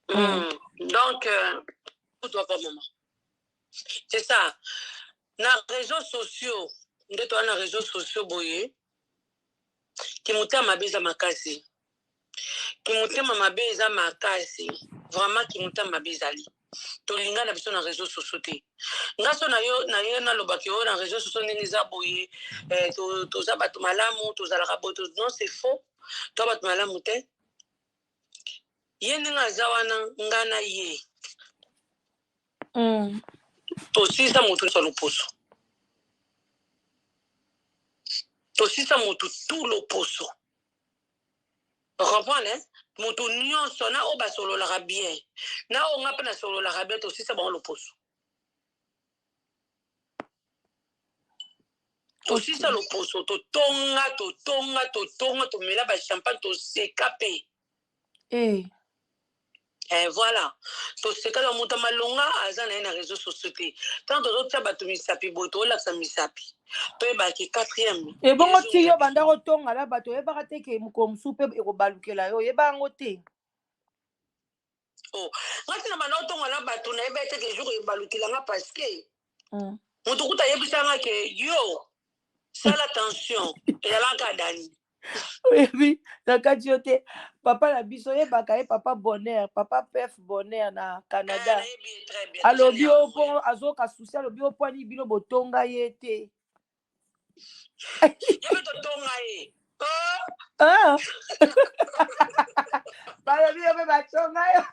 donc toi pas maman c'est ça na réseaux sociaux nde toa na réseaux sociaux boye kimotema mabe eza makasi kimotema mabe eza makasi vraiment kimotema mabe ezali tolinga na biso na réseaux sociaux te ngaso na yo na lobaki yo na réseaux sociaux ndenge eza boye toza bato malamu tozalaka boye non c'est faux to bato malamu te ye ndenge aza wana nga na ye tosisa motu nyonso loposo tosisa motu tout loposo comprendre moto nyonso na o basololaka bien na o nga mpe nasololaka bien tosisa bango loposo tosisa loposo totonga tomela bachampagne toseka mpe voilà toseka na moto malonga aza na ye na réseau sociaux te tant tozotia bato misapi boye toolakisa misapi toyebaki 4e ebongo ti yo banda kotonga la bato oyebaka te ke mokolo mosusu mpe ekobalukela yo oyeba yango te ngati na banda kotonga la bato nayeba ete ke jour ebalukelanga parce que moto kuta ayebisanga ke yo sala attention ezalaka dani oyebi na kati yo te papa na biso oyebaka ye papa bonheur papa pef bonheur na Canada alobi opo azoka susi alobi opwani bino botonga ye te yebe totonga ye balobi yo mpe batonga yo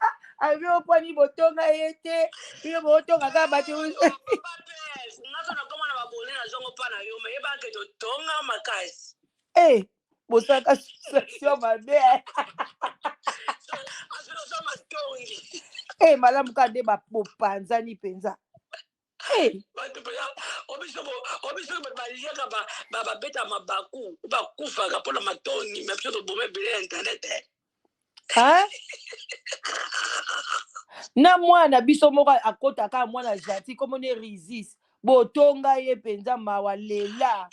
alobi opwani botonga ye te bino botonga kaka bato naso nakoma na babone na zongo mpa na yo me yebake totonga makasi bosaka sensation mabe malamu kaka nde bopanzani mpenza obiso baliaka babeta mabaku bakufaka mpona matoni me biso toboma ebele ya internet na mwana biso moko akotaka mwana gentil komone risis botonga ye mpenza mawa lela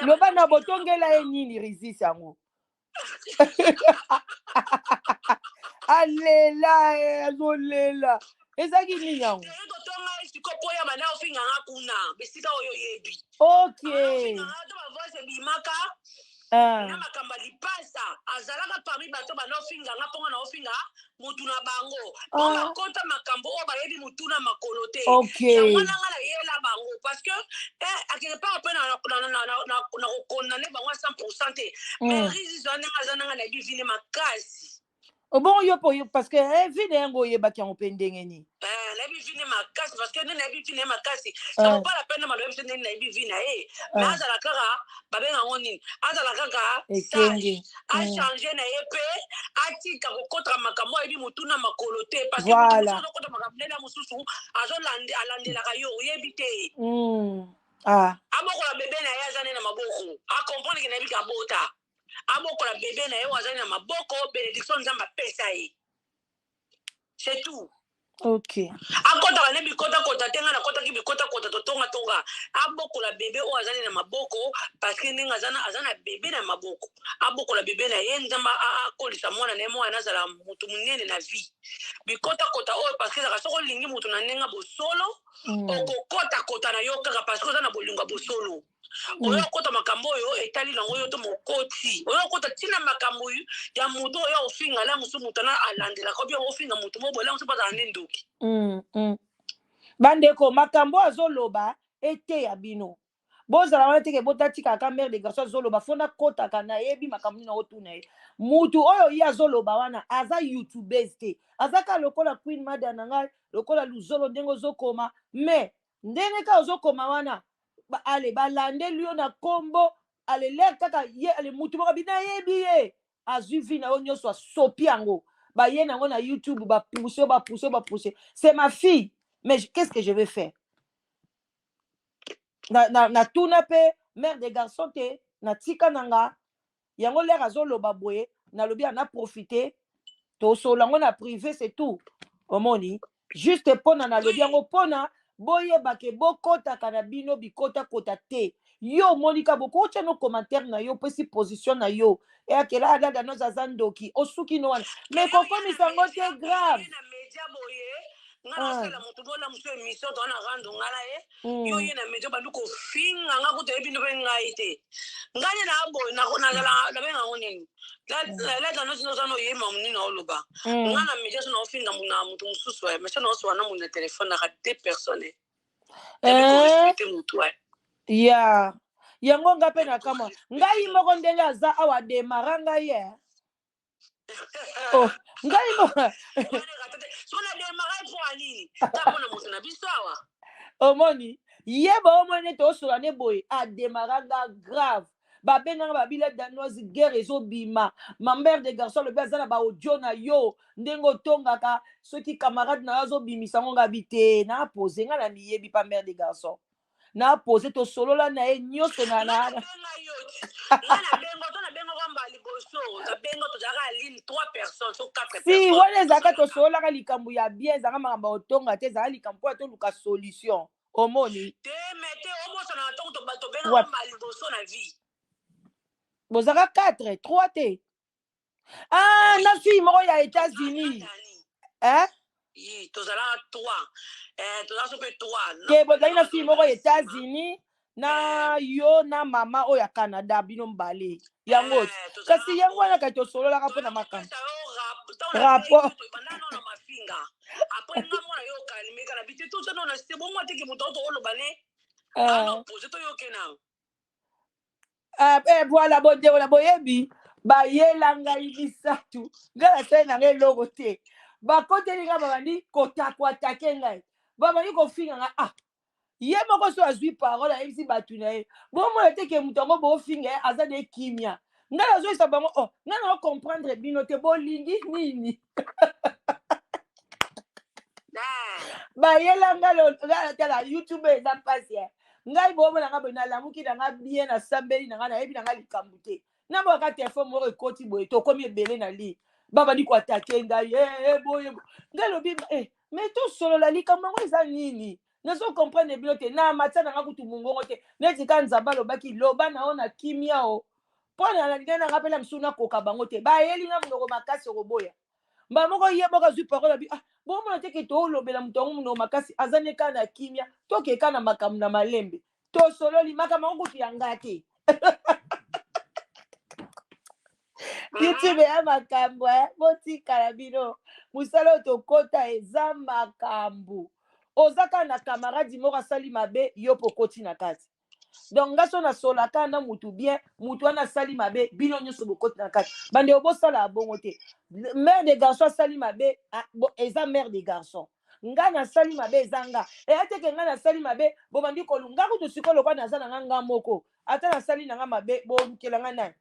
loba na botongela ye nini risis yango alela azolela ezaki nini yango na makambo ya lipasa azalaka parmi bato banofinganga mponga na ofinga mutu na bango mpo bakota makambo oyo bayebi mutu na makolo te yango nanga nayela bango parce que akeke part mpe na kokondane bango 100% te mais risizwa ndenge aza nanga nayebi vine makasi obongo yo po parce que vine yango oyebaki yango mpe ndenge nini nayebi vine makasi parce que nde nayebi vine makasi sako pas la peine na maloyebi se ndenge nayebi vine ye mais azala kaka babenga yango nini azala kaka sage achange na ye mpe atika kokotaka makambo ayebi motu na makolo te parce que motu azokota makambo ndenge ya mosusu alandelaka yo oyebi te abokola bebe na ye aza nde na maboko akomprendre ke nayebi kabota abokola bebe na ye oyo azali na maboko bénédiction nzambe apesa ye c'est tout Ok. Akota ne bikota kota tenga na kota ki bikota kota to tonga tonga. Aboko la bébé o azali na maboko parce que ninga azana bébé na maboko. Aboko la bébé na yenda ma akolisa mwana ne mwana azala mutu munene na vie. Bikota kota o parce que la soko lingi mutu na nenga bosolo okokota kota na yo kaka parce que ozana bolinga bosolo. Oyo kota makambo oyo etali na oyo to mokoti. Oyo kota tina makambo ya mutu oyo ofinga la musu mutana alandela ko bien ofinga mutu mo bola musu pa na ndoki. Bandeko makambo azoloba ete ya bino. Bozala wana teke botatika ka mère de garçon azoloba fonda kota kana yebi makambo na otuna ye. Mutu oyo ye azoloba wana aza YouTubeuse te. Azaka lokola Queen Mada nanga lokola luzolo ndengo zokoma mais ndenge ka ozokoma wana ale balande liyo na kombo ale ler kaka ye ale mutu moko bina yebi ye azwi vi na yo nyonso asopi yango baye nango na YouTube pousse. C'est ma fille. Mais qu'est-ce que je vais faire? Na tuna pe mère de garçon te na tika nanga yango l'air azoloba boye na lobi ana profiter to solango na privé c'est tout. Omoni juste pona na lobi yango pona boyeba ke bokota kana bino bikota kota te. Yo monika boko tia no commentaire na yo pesi position na yo e akela adada no zazandoki osuki no wana mais kokoni sango te grave. Ngana mutu bola musu emission to na rando ngala yo yena mejo bandu ko finga nga ko tebi no benga ite ngani na abo na benga ngoni la dano sino sano ye mamuni na oluba ngana mejo so na finga muna mutu mususu e mejo no so na muna téléphone na 2 personnes ko respecter mutu ya yango ngape na kama ngai moko ndenge aza awa demaranga ye oh ngai moko omoni yeba omoni ete osola ne boye ademaranga grave babenganga babila danoise guerre ezobima mamère de garçon lobi aza na baaudio na yo ndenge otongaka soki camarade na yo azobimisa ngo ngabi te napose nga na miyebi pa mère de garçon napose tosolola na ye nyonso na si wana ezalaka tosololaka likambo ya bien ezalaka makambo otonga te ezalaka likambo mpo ya toluka solution omoni bozalaka 4 3 te na fille moko ya États-Unis ke bozali na fille moko ya États-Unis na yo na mama oyo ya Canada bino mbale yango kasi yango wana kati tosololaka mpona makambo rapport voilà bondeola boyebi bayela ngai misatu ngai nasali na ngai eloko te bakoteli ngai babandi kotakwatake ngai babandi kofinga ngai ye moko so azwi parole ayebisi bato na ye bomona teke moto yango bofinga ye aza de kimia ngai nazoyisa bango ngai na comprendre bino te bolingi nini bayela ngai tala YouTube eza mpasi ye ngai bomona ngai boye nalamuki na ngai bien nasambeli na ngai nayebi na ngai likambo te na boyaka telefone moko ekoti boye tokomi ebele na li babandi koatake ngai boye ngai lobi mais tosolola likambo yango eza nini nazo comprendre bino te na matia na nga kutu mongongo te neti ka nzambe alobaki loba na yo na kimia o mpo na ngai na nga mpela mosusu nakoka bango te bayeli nga monoko makasi koboya mba moko ye moko azwi parole abi bomona teke toolobela moto yango monoko makasi aza ne ka na kimia tokeka na makambo na malembe tosololi makambo yango kutu ya ngai te YouTube ya makambo botikala bino mosala oyo tokota eza makambo ozaka na camarade moko asali mabe yo pokoti na kati donc nga so nasolaka na mutu bien mutu wana asali mabe bino nyonso bokoti na kati bande obosala bongo te mère de garçon asali mabe eza mère de garçon nga nasali mabe eza nga eya teke nga nasali mabe bobandi kolunga kutu sikolo kwa naza na nga moko ata nasali na nga mabe bolukela nga nani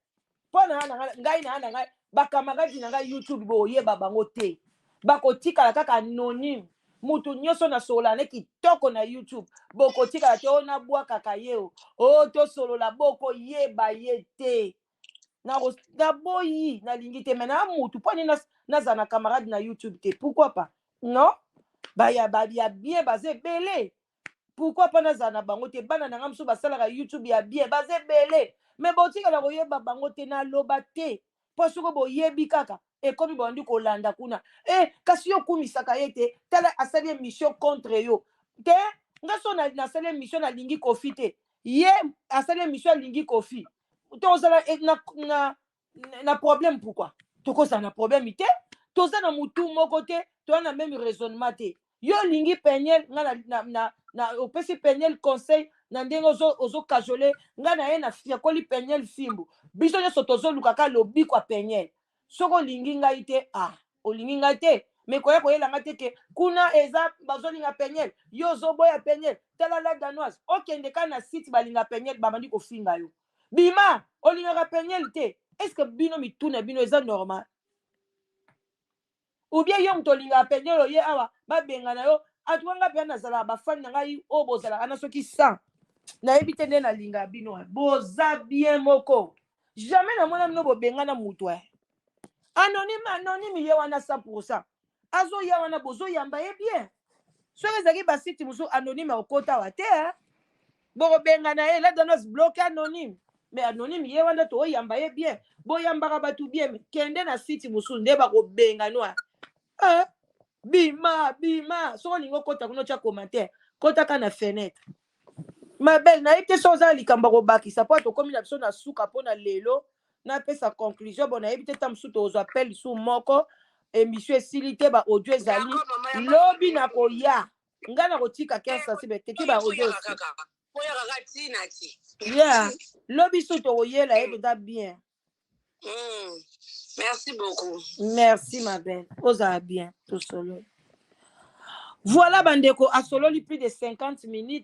mpo na ngai na ngai bakamaradi na ngai YouTube boyeba bango te bakotikala kaka anonyme mutu nyonso nasolola ne kitoko na YouTube bokotikala te ona bwakaka ye o tosolola bokoyeba ye te naboyi nalingi te me na mutu mpo nini nazala na camarade na YouTube te pourquoi pas non ya bien basé belé. Pourquoi pas na bango te bana na ngamso basala YouTube ya bien basé belé. Mais botika la koyeba bango te na loba te. Po soko boyebi kaka e komi bandi kolanda kuna. Kasi yo kumisaka yete tala asali mission contre yo. Te ngaso na sali mission na lingi kofi te. Ye asali mission lingi kofi. Tozala na problème pourquoi? Tokoza na problème te. Toza na mutu moko te, to na même raisonnement te. Yo lingi penyel nga na opesi penyel conseil na ndenge ozo kajole nga na ye na fiakoli penyel fimbu. Biso nyonso tozoluka ka lobi kwa penyel. Soko lingi ngai te, olingi ngai te. Mais koya koyelanga te ke kuna eza bazolinga penyel, yo ozoboya penyel, tala la danoise. Okende ka na site balinga penyel babandi kofinga yo. Bima, olingaka penyel te. Est-ce que bino mituna bino eza normal? Ou bien yo mtolinga penyel oye awa babenga na yo atuanga pe na zala ba fan na ngai o bozala ana soki 100 na ebite nde na linga bino boza bien moko jamais na mona mino bobenga na mutu anonyme ye wana 100% azo ya wana bozo yamba ye bien soki ezaki basiti musu anonyme okota wa te bobenga na ye la danos bloqué anonyme mais anonyme ye wana to yamba ye bien boyambaka batu bien kende na site musu nde bakobenga noa bima soko lingo kota kuno tia commentaire kotaka na fenêtre ma belle na yebi te so oza likambo kobakisa po tokomi na biso na suka mpo na lelo napesa conclusion bon nayebi te ta mosusu tozwa appel lisusu moko émission esili te audio ezali lobi na koya ngai na kotika 15 teki audio lobi so tokoyela yebi eza bien. Merci beaucoup. Merci ma belle. Oza bien, tout solo. Voilà bandeko, a solo plus de 50 minutes.